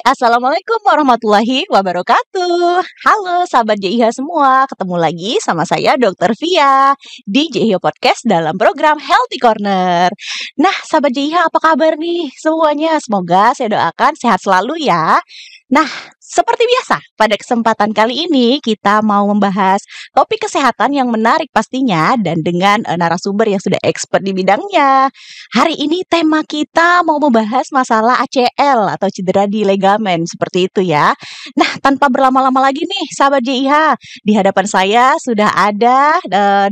Assalamualaikum warahmatullahi wabarakatuh. Halo sahabat JIH semua, ketemu lagi sama saya Dr. Via di JIH Podcast dalam program Healthy Corner. Nah, sahabat JIH apa kabar nih semuanya? Semoga saya doakan sehat selalu ya. Nah, seperti biasa, pada kesempatan kali ini kita mau membahas topik kesehatan yang menarik pastinya dan dengan narasumber yang sudah expert di bidangnya. Hari ini tema kita mau membahas masalah ACL atau cedera di ligamen seperti itu ya. Nah, tanpa berlama-lama lagi nih, sahabat JIH, di hadapan saya sudah ada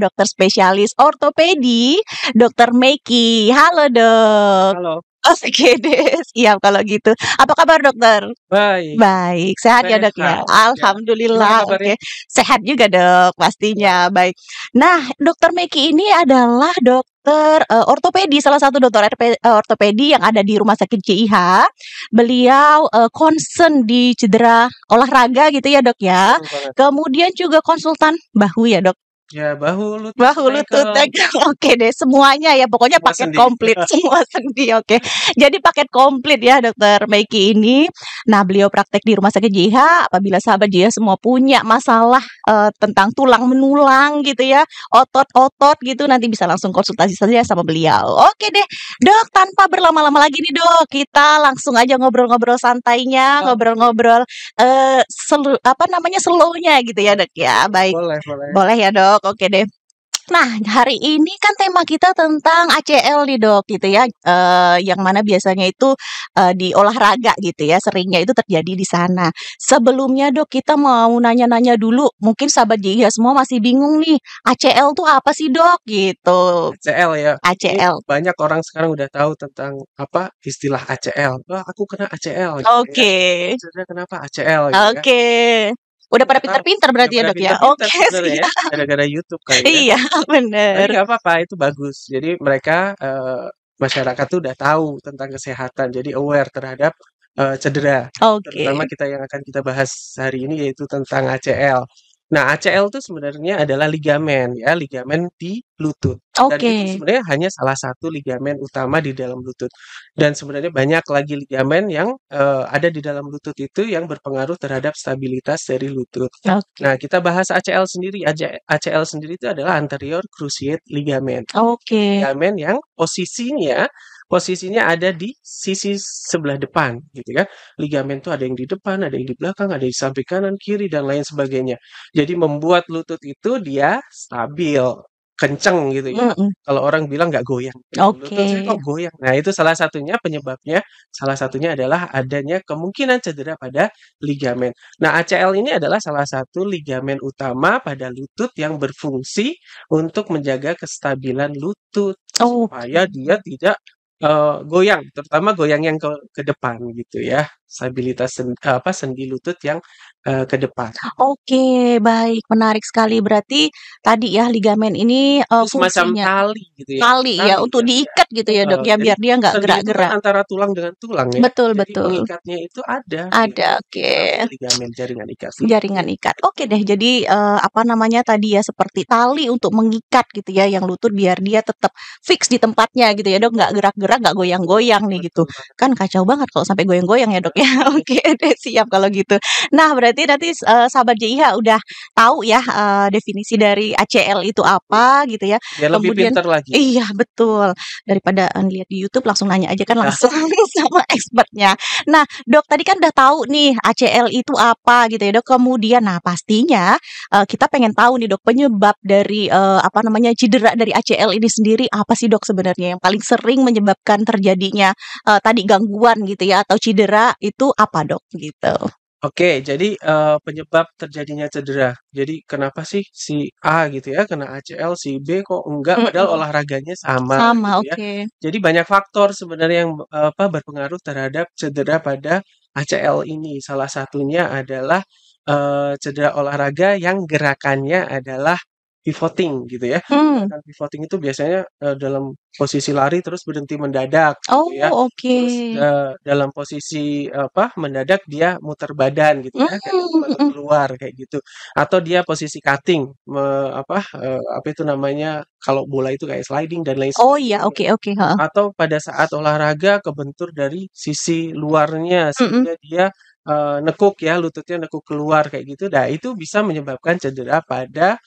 dokter spesialis ortopedi, Dr. Meiki. Halo dok. Halo, Oke deh, siap kalau gitu. Apa kabar dokter? baik. Baik, sehat ya dok ya? Sehat. Gimana Alhamdulillah, kabarnya? oke. Sehat juga dok, pastinya. Baik. Nah, dokter Meiki ini adalah dokter ortopedi, salah satu dokter ortopedi yang ada di Rumah Sakit JIH. Beliau concern di cedera olahraga gitu ya dok ya. Betul banget. Kemudian juga konsultan bahu ya dok. Ya, bahu, lutut, Bahu, lutut, ankle, ankle, oke deh semuanya ya pokoknya semua paket sendi. komplit semua sendi oke. Jadi paket komplit ya dokter Meiki ini. Nah beliau praktek di Rumah Sakit JIH. Apabila sahabat JIH semua punya masalah tentang tulang menulang gitu ya, otot-otot gitu, nanti bisa langsung konsultasi saja sama beliau. Oke deh dok, tanpa berlama-lama lagi nih dok, kita langsung aja ngobrol-ngobrol santainya, Oke, ngobrol-ngobrol slownya gitu ya dok ya. Baik. boleh. Boleh ya dok, oke deh. Nah, hari ini kan tema kita tentang ACL nih dok, gitu ya. Yang mana biasanya itu di olahraga gitu ya, seringnya itu terjadi di sana. Sebelumnya dok, kita mau nanya-nanya dulu. Mungkin sahabat JIH semua masih bingung nih, ACL tuh apa sih dok? Gitu. ACL ya. Ini ACL. banyak orang sekarang udah tahu tentang apa istilah ACL. Wah, aku kena ACL gitu ya. Oke, Cedera kenapa ACL gitu ya. oke. Udah pada Nggak tahu. pinter-pinter Ya berarti ya pada dok ya. pintar-pintar Oke, sebenarnya ya, siap. gara-gara YouTube kali ya. Iya, Tapi bener. nggak apa-apa, itu bagus. Jadi mereka masyarakat tuh udah tahu tentang kesehatan, jadi aware terhadap cedera. Terutama Oke, kita yang akan kita bahas hari ini yaitu tentang ACL. Nah, ACL itu sebenarnya adalah ligamen ya, ligamen di lutut. Dan itu oke. sebenarnya hanya salah satu ligamen utama di dalam lutut. Dan sebenarnya banyak lagi ligamen yang ada di dalam lutut itu yang berpengaruh terhadap stabilitas dari lutut. Oke. Nah, kita bahas ACL sendiri. ACL sendiri itu adalah anterior cruciate ligament. Oke. Ligamen yang posisinya ada di sisi sebelah depan gitu ya. Ligamen itu ada yang di depan, ada yang di belakang, ada yang di samping kanan, kiri dan lain sebagainya. Jadi membuat lutut itu dia stabil, kenceng gitu ya. Mm-mm. Kalau orang bilang nggak goyang, lutut saya Oke. kok goyang. Nah, itu salah satunya penyebabnya, salah satunya adalah adanya kemungkinan cedera pada ligamen. Nah, ACL ini adalah salah satu ligamen utama pada lutut yang berfungsi untuk menjaga kestabilan lutut Oke. supaya dia tidak goyang, terutama goyang yang ke depan gitu ya. Stabilitas sendi lutut yang ke depan. Oke, baik, menarik sekali. Berarti tadi ya ligamen ini Itu semacam fungsinya tali gitu ya. tali ya untuk Kan ya. diikat gitu ya dok ya Jadi biar dia nggak sendi itu kan gerak-gerak. antara tulang dengan tulang ya. Betul Jadi betul. pengikatnya itu ada Ada, gitu. oke. Namanya ligamen jaringan ikat lutut. Jaringan ikat. Oke deh. Jadi apa namanya tadi ya seperti tali untuk mengikat gitu ya yang lutut biar dia tetap fix di tempatnya gitu ya dok, nggak gerak-gerak, nggak goyang-goyang nih gitu. Betul banget. Kan kacau banget kalau sampai goyang-goyang ya dok ya. Oke deh, siap kalau gitu. Nah berarti nanti sahabat JIH udah tahu ya definisi dari ACL itu apa gitu ya. Biar lebih Kemudian pintar lagi. iya betul, daripada lihat di YouTube langsung nanya aja kan Nah, langsung sama expertnya. Nah dok tadi kan udah tahu nih ACL itu apa gitu ya dok. Kemudian nah pastinya kita pengen tahu nih dok penyebab dari apa namanya cedera dari ACL ini sendiri apa sih dok sebenarnya yang paling sering menyebabkan terjadinya tadi gangguan gitu ya atau cedera itu apa dok gitu. Oke, jadi penyebab terjadinya cedera. Jadi kenapa sih si A gitu ya kena ACL, si B kok enggak padahal Mm-mm. olahraganya sama Sama gitu ya. oke. Jadi banyak faktor sebenarnya yang berpengaruh terhadap cedera pada ACL ini. Salah satunya adalah cedera olahraga yang gerakannya adalah pivoting gitu ya. Hmm. Gerakan pivoting itu biasanya dalam posisi lari terus berhenti mendadak Oh gitu ya. oke. Terus dalam posisi mendadak dia muter badan gitu ya, kayak Hmm, atau keluar kayak gitu. Atau dia posisi cutting, apa itu namanya kalau bola itu kayak sliding dan lain oh iya sebagainya. oke oke. Heeh. Atau pada saat olahraga kebentur dari sisi luarnya Mm-mm. sehingga dia nekuk ya, lututnya nekuk keluar kayak gitu. Nah, itu bisa menyebabkan cedera pada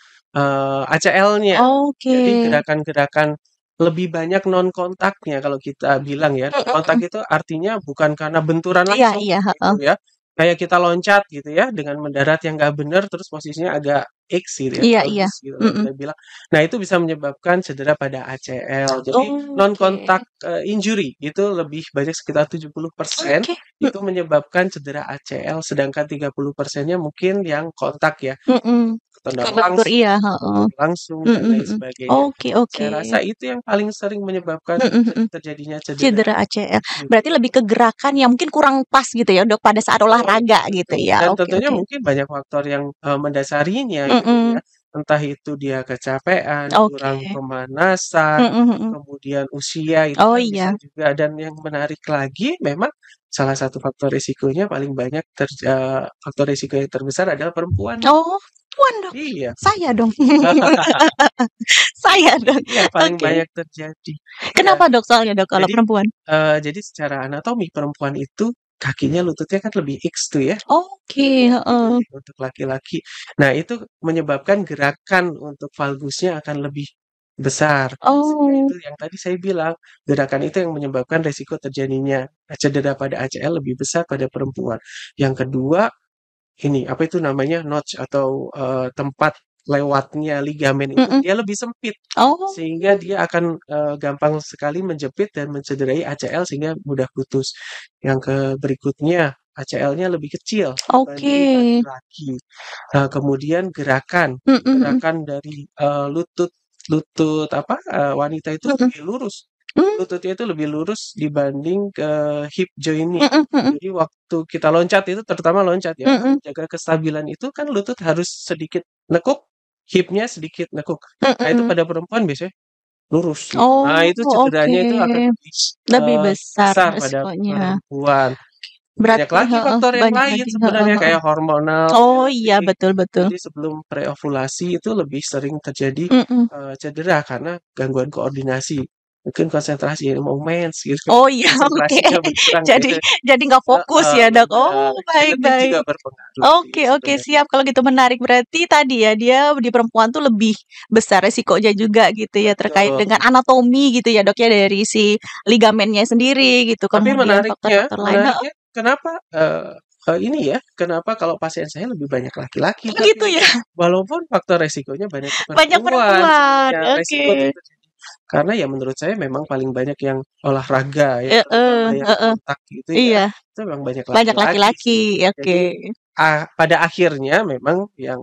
ACL-nya. Jadi Oke. gerakan-gerakan lebih banyak non kontaknya kalau kita bilang ya. Non kontak Mhm. itu artinya bukan karena benturan Iya langsung iya, gitu heeh. ya. Kayak kita loncat gitu ya dengan mendarat yang nggak benar terus posisinya agak X gitu ya, Iya iya. bagus gitu kalau Mhm. kita bilang. Nah, itu bisa menyebabkan cedera pada ACL. Jadi non Oke. kontak injury itu lebih banyak sekitar 70% Oke. itu menyebabkan cedera ACL sedangkan 30%-nya mungkin yang kontak ya. Mhm. Tendang Kebentur, langsung, iya, heeh. bentur langsung dan Mhm lain mhm. sebagainya. Oke Saya oke. rasa itu yang paling sering menyebabkan Mhm mhm. terjadinya cedera Cedera ACL. gitu. Berarti lebih ke gerakan yang mungkin kurang pas gitu ya, Dok, pada saat Betul olahraga gitu betul. ya. Dan Oke tentunya oke. mungkin banyak faktor yang mendasarinya gitu ya. Mhm. Entah itu dia kecapean, Oke. kurang pemanasan, Mhm mhm. kemudian usia itu Oh kan bisa iya. juga dan yang menarik lagi memang salah satu faktor risikonya paling banyak faktor risiko yang terbesar adalah perempuan. Oh, puan Dok? Iya. Saya dong. Saya dong. Iya, paling Oke. banyak terjadi. Iya. Kenapa Dok soalnya Dok kalau Jadi perempuan? jadi secara anatomi perempuan itu kakinya lututnya kan lebih X tuh ya, Oke, heeh. dibanding untuk laki-laki. Nah, itu menyebabkan gerakan untuk valgusnya akan lebih besar. Sehingga Oh. itu yang tadi saya bilang, gerakan itu yang menyebabkan resiko terjadinya cedera pada ACL lebih besar pada perempuan. Yang kedua, ini, apa itu namanya, notch atau, tempat lewatnya ligamen itu Mhm. dia lebih sempit. Oh. Sehingga dia akan, gampang sekali menjepit dan mencederai ACL sehingga mudah putus. Yang berikutnya, ACL-nya lebih kecil Oke. dibanding laki-laki. Kemudian gerakan, Mhm mhm. gerakan dari, lutut lutut apa, wanita itu Mhm. lebih lurus. Mmm. Lututnya itu lebih lurus dibanding hip joint-nya. Mhm mhm. Jadi waktu kita loncat itu terutama loncat ya, untuk Mhm. menjaga kestabilan itu kan lutut harus sedikit nekuk, hip-nya sedikit nekuk. Nah, itu Mhm. pada perempuan biasanya lurus gitu. Nah, Oh, itu oke. cederanya itu akan lebih, Lebih besar besar pada resikonya. perempuan. Banyak Berarti lagi heeh, faktor yang banyak lain lagi, heeh sebenarnya heeh. kayak hormonal, Oh iya, genetik. betul betul. Jadi sebelum preovulasi itu lebih sering terjadi, Mhm. cedera karena gangguan koordinasi. Mungkin konsentrasi mau mens gitu, Oh iya, oke. konsentrasinya berkurang Jadi gitu. jadi nggak fokus Heeh, ya, Dok. bener. Oh, baik Genetik juga baik. berpengaruh sih Oke oke, sebenarnya. siap kalau gitu menarik. Berarti tadi ya, dia di perempuan tuh lebih besar resikonya juga gitu ya, terkait Betul. dengan anatomi gitu ya, Dok, ya, dari si ligamennya sendiri gitu, Tapi kemudian faktor-faktor lain heeh. menariknya kenapa, ini ya, kenapa kalau pasien saya lebih banyak laki-laki Oh tapi gitu ya? walaupun faktor resikonya banyak di Banyak perempuan perempuan, sebenarnya, resiko oke. itu terjadi. Karena ya menurut saya memang paling banyak yang olahraga ya, terutama Heeh yang heeh. kontak gitu ya, Iya, itu memang banyak banyak laki-laki laki-laki, sih. oke. Jadi, pada akhirnya memang yang,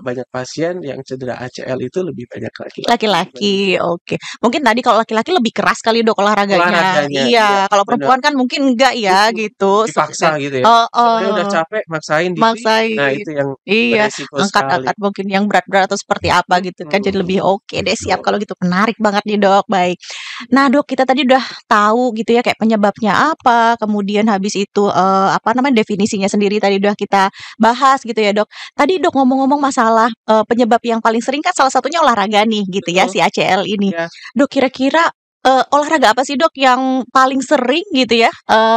banyak pasien yang cedera ACL itu lebih banyak laki-laki dibanding Laki-laki, oke. Mungkin tadi kalau laki-laki lebih keras kali Dok olahraganya. olahraganya, iya, Iya, kalau bener. perempuan kan mungkin enggak ya Mhm, gitu dipaksa gitu ya. Sebenarnya udah heeh, capek maksain diri, nah maksain. itu yang Iya, beresiko sekali. angkat-angkat mungkin yang berat-berat atau seperti apa gitu kan jadi lebih oke deh, siap Betul. kalau gitu. Menarik banget nih Dok, baik. Nah Dok, kita tadi udah tahu gitu ya kayak penyebabnya apa, kemudian habis itu, apa namanya, definisinya sendiri tadi udah kita bahas gitu ya Dok. Tadi Dok ngomong-ngomong masalah, penyebab yang paling sering kan salah satunya olahraga nih gitu ya, Betul, si ACL ini. iya. Dok kira-kira, olahraga apa sih Dok yang paling sering gitu ya,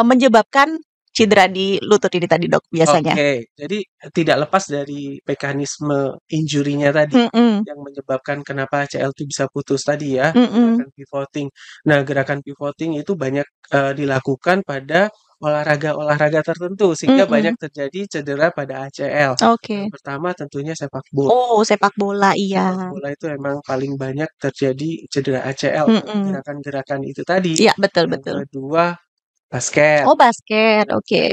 menyebabkan cedera di lutut ini tadi Dok biasanya? Oke, jadi tidak lepas dari mekanisme injury-nya tadi, Mhm yang menyebabkan kenapa ACL itu bisa putus tadi ya, mhm. gerakan pivoting. Nah, gerakan pivoting itu banyak, dilakukan pada olahraga-olahraga tertentu, sehingga banyak Mhm, terjadi cedera pada ACL. Yang oke. pertama tentunya sepak bola. Oh, sepak bola, iya. Sepak bola itu emang paling banyak terjadi cedera ACL karena Mhm. gerakan-gerakan itu tadi. Iya, betul Yang betul. kedua, basket. Oh, basket, oke.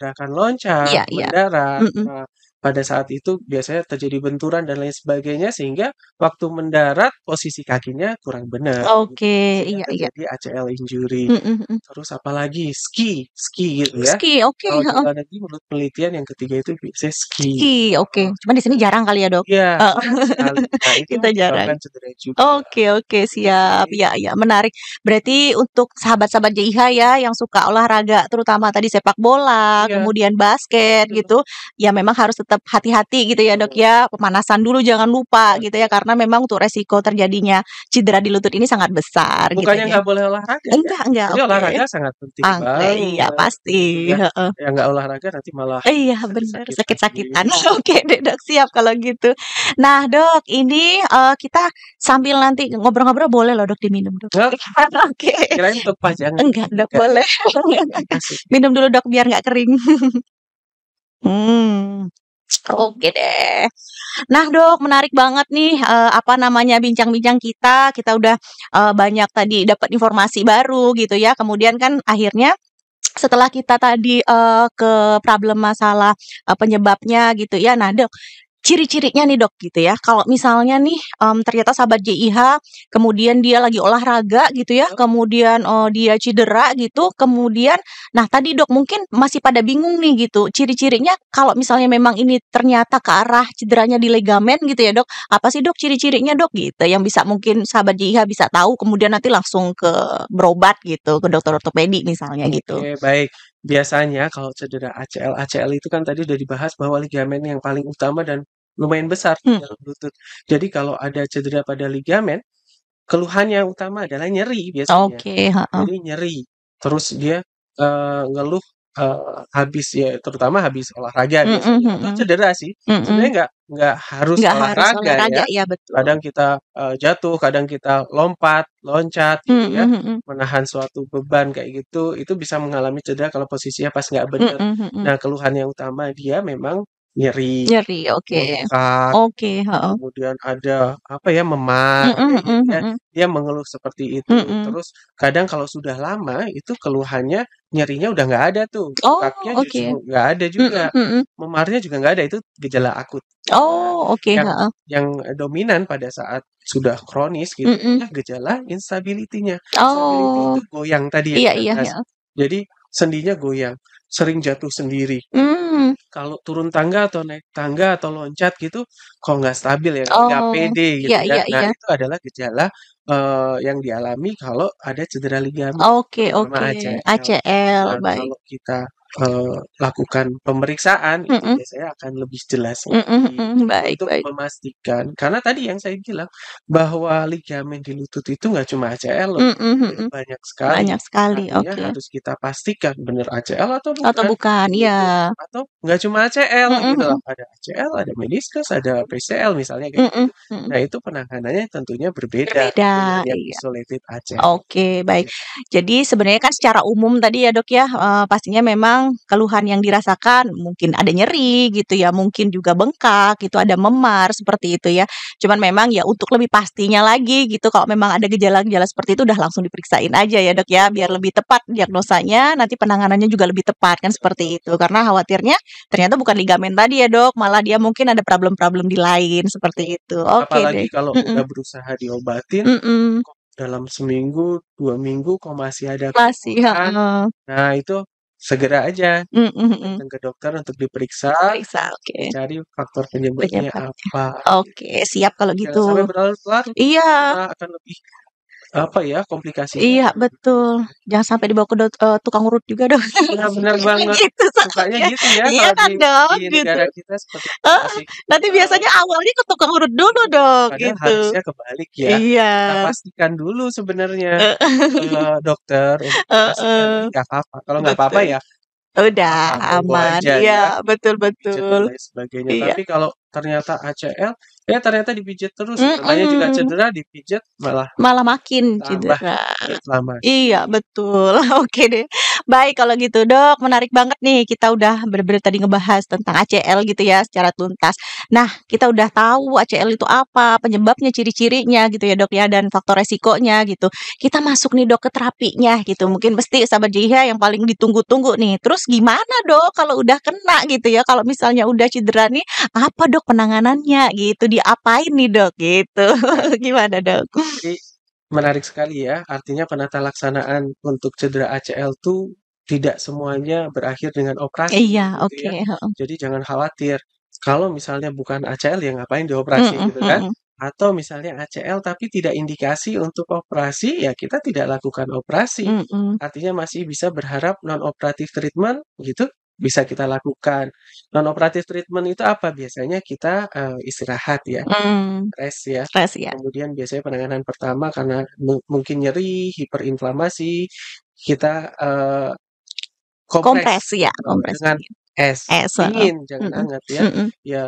Gerakan loncat, Iya iya. mendarat. Mhm. Nah, pada saat itu biasanya terjadi benturan dan lain sebagainya sehingga waktu mendarat posisi kakinya kurang benar gitu, Oke, sehingga iya iya. terjadi ACL injury. Mhm mhm. Terus apalagi ski gitu ya. Ski, oke, Kalau di heeh. luar negeri menurut penelitian yang ketiga itu biasanya ski. Ski, oke. Heeh. Cuman di sini jarang kali ya, Dok? Iya, Heeh. jarang sekali. Nah, itu Kita jarang. menyebabkan cedera juga. Oke oke, siap. Oke. Ya ya, menarik. Berarti untuk sahabat-sahabat JIH ya yang suka olahraga, terutama tadi sepak bola, Iya, kemudian basket betul. gitu, ya memang harus tetap tetap hati-hati gitu ya, Dok, ya. Pemanasan dulu jangan lupa gitu ya, karena memang untuk resiko terjadinya cedera di lutut ini sangat besar gitu Bukannya ya. nggak boleh olahraga ya, Enggak, jadi oke. olahraga sangat penting Iya banget gitu pasti, ya. heeh. Yang nggak olahraga nanti malah Iya bener, sakit-sakitan sakit-sakitan. gitu. Oke deh, Dok, siap kalau gitu. Nah, Dok, ini, kita sambil nanti ngobrol-ngobrol boleh loh, Dok, diminum, Dok. Nggak, Oke. kirain untuk pajangan, Enggak, Dok, enggak, boleh. asik. Minum dulu, Dok, biar nggak kering. Hmm, oke deh. Nah, Dok, menarik banget nih, apa namanya, bincang-bincang kita. Kita udah, banyak tadi dapat informasi baru gitu ya. Kemudian kan akhirnya setelah kita tadi, ke problem masalah, penyebabnya gitu ya. Nah, Dok, ciri-cirinya nih, Dok, gitu ya. Kalau misalnya nih, ternyata sahabat JIH, kemudian dia lagi olahraga gitu ya, kemudian, dia cedera gitu, kemudian nah tadi, Dok, mungkin masih pada bingung nih gitu, ciri-cirinya kalau misalnya memang ini ternyata ke arah cederanya di ligamen gitu ya, Dok, apa sih, Dok, ciri-cirinya, Dok, gitu, yang bisa mungkin sahabat JIH bisa tahu, kemudian nanti langsung berobat gitu, ke dokter ortopedi misalnya gitu. Oke, baik. Biasanya kalau cedera ACL itu kan tadi udah dibahas bahwa ligamen yang paling utama dan lumayan besar di Hmm, dalam lutut. Jadi kalau ada cedera pada ligamen, keluhan yang utama adalah nyeri biasanya. oke, heeh. Jadi nyeri, terus dia, ngeluh, habis ya terutama habis olahraga Mhm biasanya atau mhm, cedera sih. mhm. Sebenarnya nggak harus Nggak harus olahraga olahraga, ya. iya betul. Kadang kita, jatuh, kadang kita lompat, loncat gitu Mhm ya, mhm. menahan suatu beban kayak gitu, itu bisa mengalami cedera kalau posisinya pas nggak bener. Mhm mhm. Nah, keluhan yang utama dia memang nyeri, Nyeri, oke. bengkak, Oke, heeh. kemudian ada, apa ya, memar Mhm kayak gitu mhm ya, mhm. dia mengeluh seperti itu. Mhm. Terus kadang kalau sudah lama itu keluhannya, nyerinya udah nggak ada tuh, Oh, bengkaknya justru oke. nggak ada juga, Mhm mhm. memarnya juga nggak ada, itu gejala akut. Nah, Oh, oke, yang heeh. yang dominan pada saat sudah kronis gitu Mhm. adalah gejala instability-nya. Instability itu Oh, goyang tadi yang iya kita iya bahas. iya. Jadi sendinya goyang, sering jatuh sendiri. Mmm. Kalau turun tangga atau naik tangga atau loncat gitu, kok nggak stabil ya, nggak Oh, pede gitu iya ya. iya Nah, iya. itu adalah gejala, yang dialami kalau ada cedera ligamen, Oke terutama oke, ACL. ACL, Nah, baik. kalau kita, lakukan pemeriksaan, itu Mhm. biasanya akan lebih jelas Mhm lagi mhm, baik untuk baik. memastikan. Karena tadi yang saya bilang, bahwa ligamen di lutut itu nggak cuma ACL loh, Mhm jadi mhm. banyak sekali. Banyak sekali, Artinya oke. harus kita pastikan benar ACL atau Atau bukan, bukan? Iya. gitu. Atau nggak cuma ACL Mhm gitu loh, mhm. ada ACL, ada meniskus, ada PCL misalnya kayak Mhm gitu. mhm. Nah, itu penanganannya tentunya berbeda dengan Berbeda, yang iya. isolated ACL. Oke, baik. Gitu. Jadi sebenarnya kan secara umum tadi ya, Dok, ya, pastinya memang keluhan yang dirasakan mungkin ada nyeri gitu ya, mungkin juga bengkak gitu, ada memar seperti itu ya. Cuman memang ya untuk lebih pastinya lagi gitu, kalau memang ada gejala-gejala seperti itu udah langsung diperiksain aja ya, Dok, ya, biar Betul, lebih tepat diagnosanya, nanti penanganannya juga lebih tepat kan seperti itu. betul. Karena khawatirnya ternyata bukan ligamen tadi ya, Dok, malah dia mungkin ada problem-problem di lain seperti itu. Oke Apalagi deh. kalau udah Mhm. berusaha diobatin, Mhm. kok dalam seminggu, 2 minggu kok masih ada Masih, keluhan. heeh. Nah, itu segera aja Mhm mhm. datang ke dokter untuk diperiksa, Diperiksa, oke, dicari faktor penyebabnya penyebabnya. apa, Oke, gitu. siap kalau Jangan sampai gitu. berlarut-larut, Iya malah akan lebih, apa ya, komplikasinya iya, akan lebih betul. banyak. Jangan sampai dibawa ke tukang urut juga dong. Iya, bener banget. Gitu Sukanya soalnya. gitu ya Iya kalau kan, di Dok, gitu. negara kita seperti itu Heeh, masih, nanti eee biasanya awalnya ke tukang urut dulu, Dok, padahal gitu. harusnya kebalik ya. Iya. Kita pastikan dulu sebenarnya ke Heeh. dokter untuk memastikan ini Heeh, nggak apa-apa. Kalau nggak apa-apa betul. ya nggak Udah apa-apa, monggo aman. aja Iya, ya, betul dipijat dan betul. lain sebagainya. Iya. Tapi kalau ternyata ACL, ya ternyata dipijat terus, namanya juga Mhm. cedera dipijat malah Malah makin tambah cedera. Iya, inflamasi. betul. Oke deh. Baik kalau gitu, Dok, menarik banget nih kita udah bener-bener tadi ngebahas tentang ACL gitu ya secara tuntas. Nah, kita udah tahu ACL itu apa, penyebabnya, ciri-cirinya gitu ya, Dok, ya, dan faktor resikonya gitu. Kita masuk nih, Dok, ke terapinya gitu. Mungkin mesti sahabat JIH yang paling ditunggu-tunggu nih. Terus gimana, Dok, kalau udah kena gitu ya, kalau misalnya udah cedera nih, apa, Dok, penanganannya gitu, diapain nih, Dok, gitu. Ya, Gimana, Dok? jadi menarik sekali ya, artinya penata laksanaan untuk cedera ACL tuh tidak semuanya berakhir dengan operasi Iya, gitu oke, ya. heeh. Jadi jangan khawatir, kalau misalnya bukan ACL ya ngapain dioperasi Mhm gitu kan. mhm. Atau misalnya ACL tapi tidak indikasi untuk operasi, ya kita tidak lakukan operasi. Mhm. Artinya masih bisa berharap non operatif treatment gitu. bisa kita lakukan. Non-operatif treatment itu apa? Biasanya kita, istirahat ya, rest ya. Stres ya. Kemudian biasanya penanganan pertama karena mungkin nyeri, hiperinflamasi, kita, Kompres ya, kompres dengan es. es, Dingin, jangan hangat ya. Ya,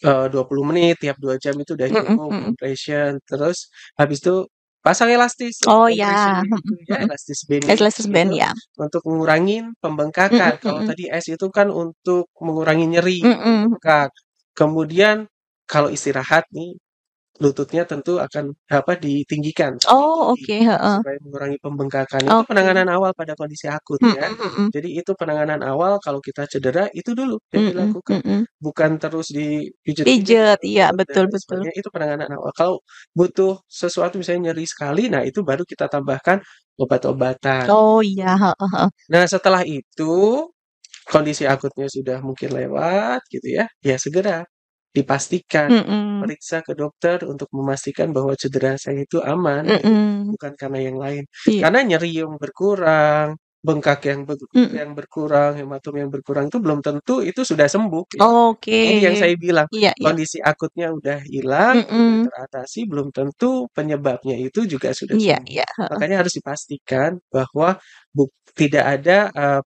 20 menit tiap 2 jam itu udah cukup compression. Terus habis itu pasang elastis Oh compression ya, itu ya, elastis band elastis band itu ya. untuk ngurangin pembengkakan. Kalau tadi es itu kan untuk mengurangi nyeri, bengkak. Kemudian kalau istirahat nih, lututnya tentu akan ditinggikan Oh oke, supaya mengurangi pembengkakan. Itu Oke. penanganan awal pada kondisi akut ya. Jadi itu penanganan awal kalau kita cedera itu dulu yang dilakukan. Bukan terus Pijet, iya dan betul lain betul. sebagainya. Itu penanganan awal. Kalau butuh sesuatu misalnya nyeri sekali, nah itu baru kita tambahkan obat-obatan. Oh iya, Nah setelah itu kondisi akutnya sudah mungkin lewat gitu ya, ya segera dipastikan periksa ke dokter untuk memastikan bahwa cedera saya itu aman, gitu. Bukan karena yang lain. Iya. Karena nyeri yang berkurang, bengkak yang berkurang, hematom yang berkurang itu belum tentu itu sudah sembuh. Ya. Oke. Ini yang saya bilang, Iya, iya. kondisi akutnya udah hilang, udah teratasi, belum tentu penyebabnya itu juga sudah Iya, sembuh. iya. Makanya harus dipastikan bahwa tidak ada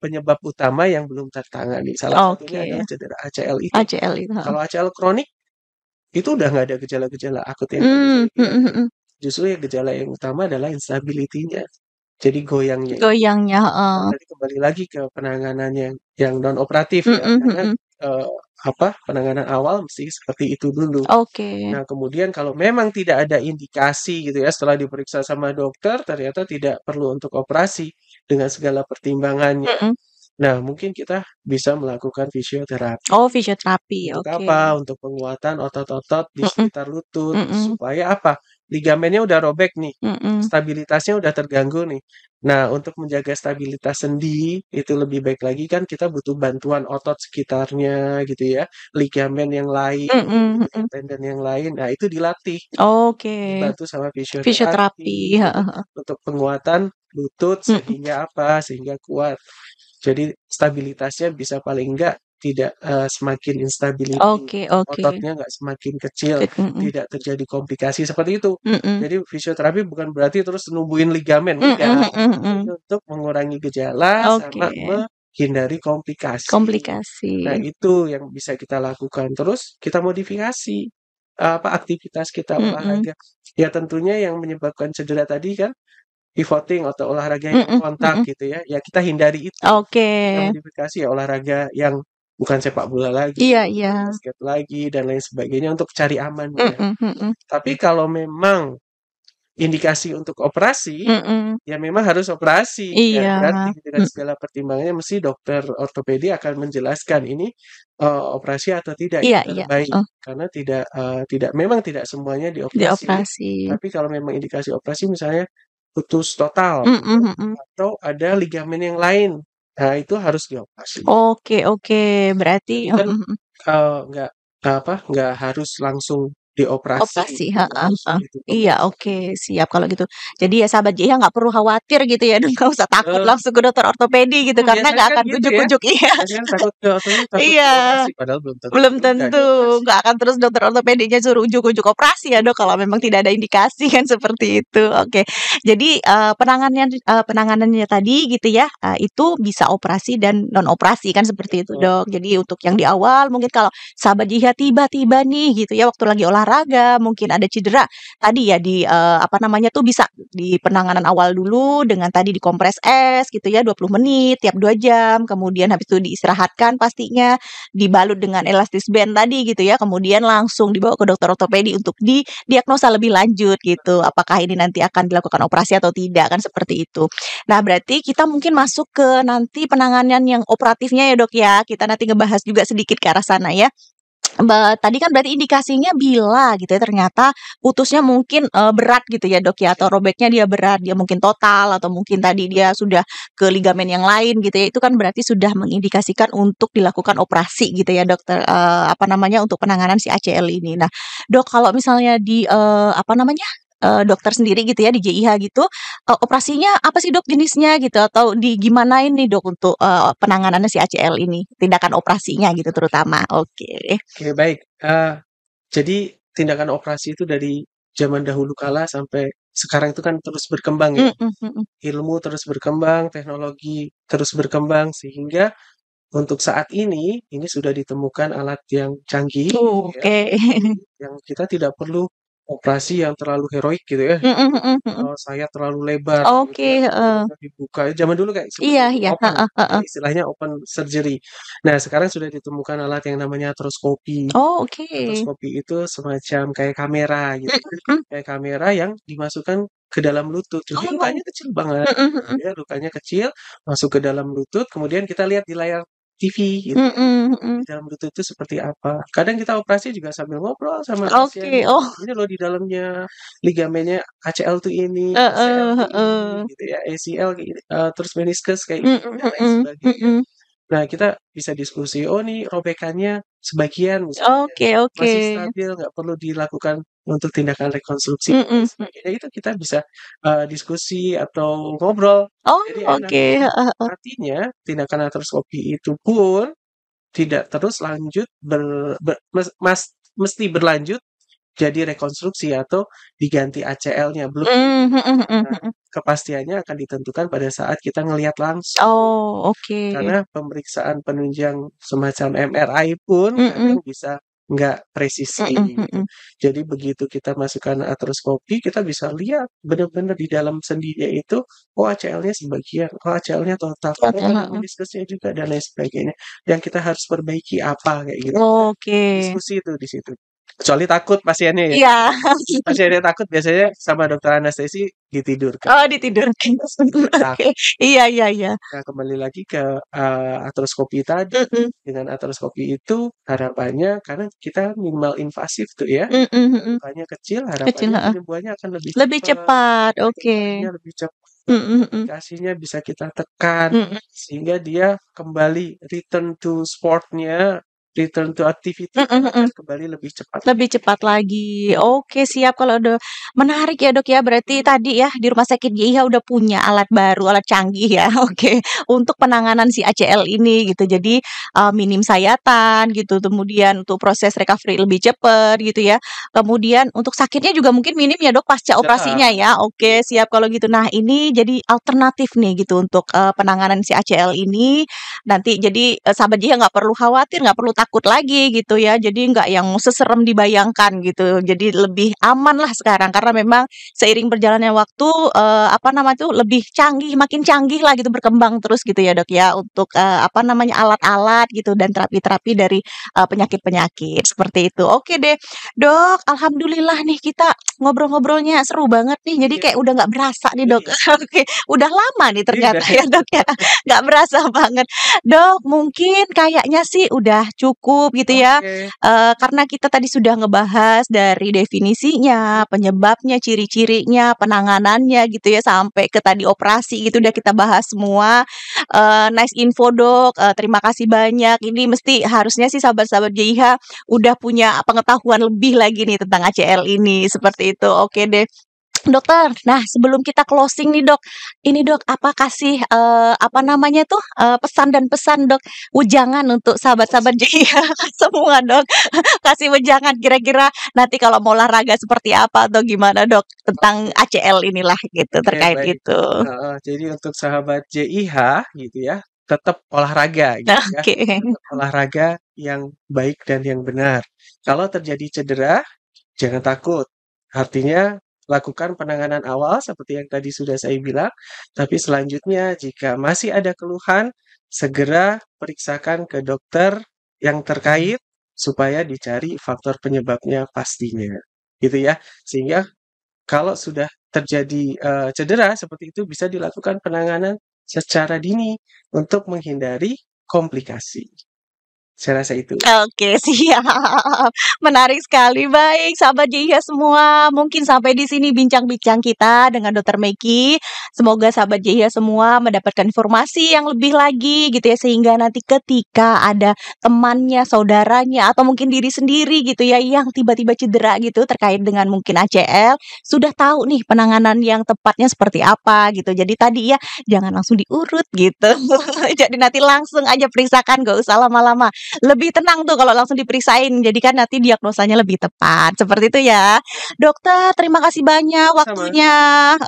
penyebab utama yang belum tertangani. Salah satunya adalah cedera ACL itu. ACL itu. Kalau ACL kronik itu udah nggak ada gejala-gejala akut yang tadi saya bilang. Justru yang gejala yang utama adalah instability-nya. Jadi goyangnya. Goyangnya, Jadi kembali lagi ke penanganan yang non operatif ya, karena penanganan awal mesti seperti itu dulu. Oke. Nah kemudian kalau memang tidak ada indikasi gitu ya setelah diperiksa sama dokter ternyata tidak perlu untuk operasi dengan segala pertimbangannya. Nah mungkin kita bisa melakukan fisioterapi. Oh fisioterapi, Untuk oke. apa? Untuk penguatan otot-otot di sekitar lutut supaya apa? Ligamennya udah robek nih, stabilitasnya udah terganggu nih. Nah untuk menjaga stabilitas sendi itu lebih baik lagi kan kita butuh bantuan otot sekitarnya gitu ya, ligamen yang lain, tendon yang lain. Nah itu dilatih, Oke. dibantu sama fisioterapi Fisioterapi, untuk penguatan lutut sehingga apa? Sehingga kuat. Jadi stabilitasnya bisa paling enggak tidak semakin instability, Oke. ototnya nggak semakin kecil, tidak terjadi komplikasi seperti itu. Jadi fisioterapi bukan berarti terus numbuhin ligamen, enggak. Ini untuk mengurangi gejala sama menghindari komplikasi. Nah itu yang bisa kita lakukan. Terus kita modifikasi aktivitas kita olahraga. Ya tentunya yang menyebabkan cedera tadi kan pivoting atau olahraga yang kontak gitu ya. Ya kita hindari itu. Kita modifikasi ya olahraga yang bukan sepak bola lagi, basket lagi dan lain sebagainya untuk cari aman. Tapi kalau memang indikasi untuk operasi, ya memang harus operasi. Ya, berarti dengan segala pertimbangannya mesti dokter ortopedi akan menjelaskan ini operasi atau tidak yang terbaik. Karena memang tidak semuanya dioperasi. Tapi kalau memang indikasi operasi misalnya putus total atau ada ligamen yang lain, nah itu harus dioperasi. Oke. Berarti kan nggak harus langsung dioperasi. Iya, oke, siap kalau gitu. Jadi ya sahabat JIH nggak perlu khawatir gitu ya, nggak usah takut langsung ke dokter ortopedi gitu karena nggak akan ujuk-ujuk ya. Takut ke iya. operasi, padahal belum tentu nggak akan terus dokter ortopedinya suruh ujuk-ujuk operasi ya dok kalau memang tidak ada indikasi kan seperti itu. Oke, jadi penanganannya tadi gitu ya, itu bisa operasi dan non operasi kan seperti itu dok. Jadi untuk yang di awal mungkin kalau sahabat JIH tiba-tiba nih gitu ya waktu lagi olahraga mungkin ada cedera tadi ya tuh bisa di penanganan awal dulu dengan tadi dikompres es gitu ya 20 menit tiap 2 jam, kemudian habis itu diistirahatkan pastinya, dibalut dengan elastis band tadi gitu ya, kemudian langsung dibawa ke dokter ortopedi untuk didiagnosa lebih lanjut gitu, apakah ini nanti akan dilakukan operasi atau tidak kan seperti itu. Nah berarti kita mungkin masuk ke nanti penanganan yang operatifnya ya dok ya, kita nanti ngebahas juga sedikit ke arah sana ya. Tadi kan berarti indikasinya bila gitu ya ternyata putusnya mungkin berat gitu ya dok ya, atau robeknya dia berat, dia mungkin total atau mungkin tadi dia sudah ke ligamen yang lain gitu ya, itu kan berarti sudah mengindikasikan untuk dilakukan operasi gitu ya dokter untuk penanganan si ACL ini. Nah dok kalau misalnya di dokter sendiri gitu ya di JIH gitu, operasinya apa sih Dok jenisnya gitu atau gimanain nih Dok untuk, penanganannya si ACL ini? Tindakan operasinya gitu terutama. Oke. Oke, baik. Jadi tindakan operasi itu dari zaman dahulu kala sampai sekarang itu kan terus berkembang ya. Mhm mhm. Ilmu terus berkembang, teknologi terus berkembang sehingga untuk saat ini sudah ditemukan alat yang canggih ya, Oke. yang kita tidak perlu operasi yang terlalu heroik gitu ya. Mhm mhm mhm. Saya terlalu lebar gitu Oke, ya, heeh. dibuka. Zaman dulu kayak seperti Iya itu, iya, open, heeh ya heeh. istilahnya open surgery. Nah, sekarang sudah ditemukan alat yang namanya artroskopi. Oh, oke. Artroskopi itu semacam kayak kamera gitu Mhm ya, mhm. kayak kamera yang dimasukkan ke dalam lutut. Jadi Oh. lukanya kecil banget, Mhm mhm. ya, lukanya kecil, masuk ke dalam lutut, kemudian kita lihat di layar TV gitu ya. Mhm mhm. Di dalam lutut itu seperti apa. Kadang kita operasi juga sambil ngobrol sama Oke, pasiennya. oh. Ini loh di dalamnya ligamennya ACL tuh ini, ACL Heeh tuh ini, heeh. gitu ya, ACL kayak gini, terus meniscus kayak Mhm ini dan lain mhm sebagainya. mhm. Nah, kita bisa diskusi, "Oh nih robekannya sebagian," misalnya, Oke oke. "masih stabil, nggak perlu dilakukan untuk tindakan rekonstruksi," dan Mhm. sebagainya. Itu kita bisa, diskusi atau ngobrol, Oh, jadi enak. oke. Heeh heeh. Artinya tindakan artroskopi itu pun tidak terus lanjut ber be mes mas mesti berlanjut jadi rekonstruksi atau diganti ACL-nya, belum Mmm, tentu. mhm mhm Nah, mhm. kepastiannya akan ditentukan pada saat kita ngelihat langsung. Oh, oke. Karena pemeriksaan penunjang semacam MRI pun Mhm. kadang bisa nggak presisi Mhm gitu. mhm. Jadi begitu kita masukkan artroskopi, kita bisa lihat benar-benar di dalam sendinya itu, oh ACL-nya sebagian, oh ACL-nya total, oh Heeh ada heeh. meniskusnya juga dan lain sebagainya. Yang kita harus perbaiki apa kayak gitu. Kita Oke. diskusi itu di situ. Kecuali takut pasiennya ya. Iya. Pasiennya takut biasanya sama dokter anestesi ditidurkan. Oh, ditidurkan. Oke. Takut. Iya iya iya. Nah, kembali lagi ke, artroskopi tadi. Mhm. Dengan artroskopi itu harapannya karena kita minimal invasif tuh ya, Mhm mhm. lukanya kecil, Kecil, harapannya heeh. penyembuhannya akan lebih Lebih cepat, cepat, oke. recovery-nya lebih cepat, Mhm mhm. komplikasinya bisa kita tekan, Mhm. sehingga dia kembali return to sport-nya, return to Mhm activity-nya akan mhm. kembali lebih cepat Lebih lagi. cepat lagi. Oke, siap kalau udah menarik ya, Dok, ya. Berarti tadi ya di Rumah Sakit JIH udah punya alat baru, alat canggih ya. Oke, untuk penanganan si ACL ini gitu. Jadi, minim sayatan gitu, kemudian untuk proses recovery lebih cepat gitu ya. Kemudian untuk sakitnya juga mungkin minim ya, Dok, pasca Heeh, operasinya ya. Oke, siap kalau gitu. Nah, ini jadi alternatif nih gitu untuk, penanganan si ACL ini. Nanti jadi, sahabat JIH nggak perlu khawatir, nggak perlu takut lagi gitu ya. Jadi nggak yang seserem dibayangkan gitu. Jadi lebih aman lah sekarang karena memang seiring berjalannya waktu, apa namanya tuh, lebih canggih, makin canggih lah gitu, berkembang terus gitu ya, Dok, ya, untuk, apa namanya, alat-alat gitu dan terapi-terapi dari, penyakit-penyakit, seperti itu. Oke deh, Dok, alhamdulillah nih kita ngobrol-ngobrolnya seru banget nih, jadi iya kayak udah nggak berasa nih, Dok. iya, Oke, udah lama nih iya ternyata udah ya, Dok, ya, nggak berasa banget. Dok, mungkin kayaknya sih udah cukup gitu ya, oke, karena kita tadi sudah ngebahas dari definisinya, penyebabnya, ciri-cirinya, penanganannya gitu ya, sampai ke tadi operasi gitu udah kita bahas semua. Nice info, Dok, terima kasih banyak. Ini mesti harusnya sih sahabat-sahabat JIH udah punya pengetahuan lebih lagi nih tentang ACL ini, seperti itu. Oke deh. Dokter, nah sebelum kita closing nih Dok, ini Dok apa kasih, apa namanya tuh, pesan dan pesan Dok, wejangan untuk sahabat-sahabat JIH semua Dok, kasih wejangan kira-kira nanti kalau mau olahraga seperti apa atau gimana Dok, tentang oke, ACL inilah gitu, oke, terkait baik. itu. Heeh, jadi untuk sahabat JIH gitu ya, tetap olahraga gitu ya, Oke. tetap olahraga yang baik dan yang benar. Kalau terjadi cedera, jangan takut. Artinya lakukan penanganan awal seperti yang tadi sudah saya bilang, tapi selanjutnya jika masih ada keluhan, segera periksakan ke dokter yang terkait supaya dicari faktor penyebabnya pastinya. Gitu ya. Sehingga kalau sudah terjadi, cedera seperti itu bisa dilakukan penanganan secara dini untuk menghindari komplikasi. Saya rasa itu. Oke, siap. Menarik sekali. Baik, sahabat JIHA semua, mungkin sampai di sini bincang-bincang kita dengan Dokter Meki. Semoga sahabat JIHA semua mendapatkan informasi yang lebih lagi gitu ya, sehingga nanti ketika ada temannya, saudaranya, atau mungkin diri sendiri gitu ya yang tiba-tiba cedera gitu terkait dengan mungkin ACL, sudah tahu nih penanganan yang tepatnya seperti apa gitu. Jadi tadi ya jangan langsung diurut gitu. Jadi nanti langsung aja periksakan, gak usah lama-lama. Lebih tenang tuh kalau langsung diperiksain, jadi kan nanti diagnosanya lebih tepat, seperti itu ya. Dokter, terima kasih banyak Sama. waktunya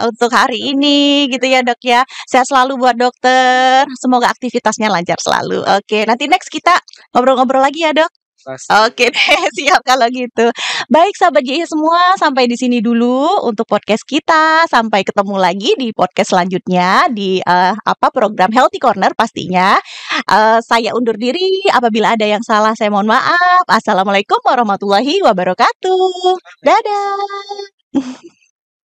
untuk hari ini gitu ya Dok ya. Sehat selalu buat dokter, semoga aktivitasnya lancar selalu. Oke, nanti next kita ngobrol-ngobrol lagi ya Dok. Pasti. Oke deh, siap kalau gitu. Baik sahabat JIHA semua, sampai di sini dulu untuk podcast kita. Sampai ketemu lagi di podcast selanjutnya di program Healthy Corner pastinya. Saya undur diri. Apabila ada yang salah, saya mohon maaf. Assalamualaikum warahmatullahi wabarakatuh. Dadah.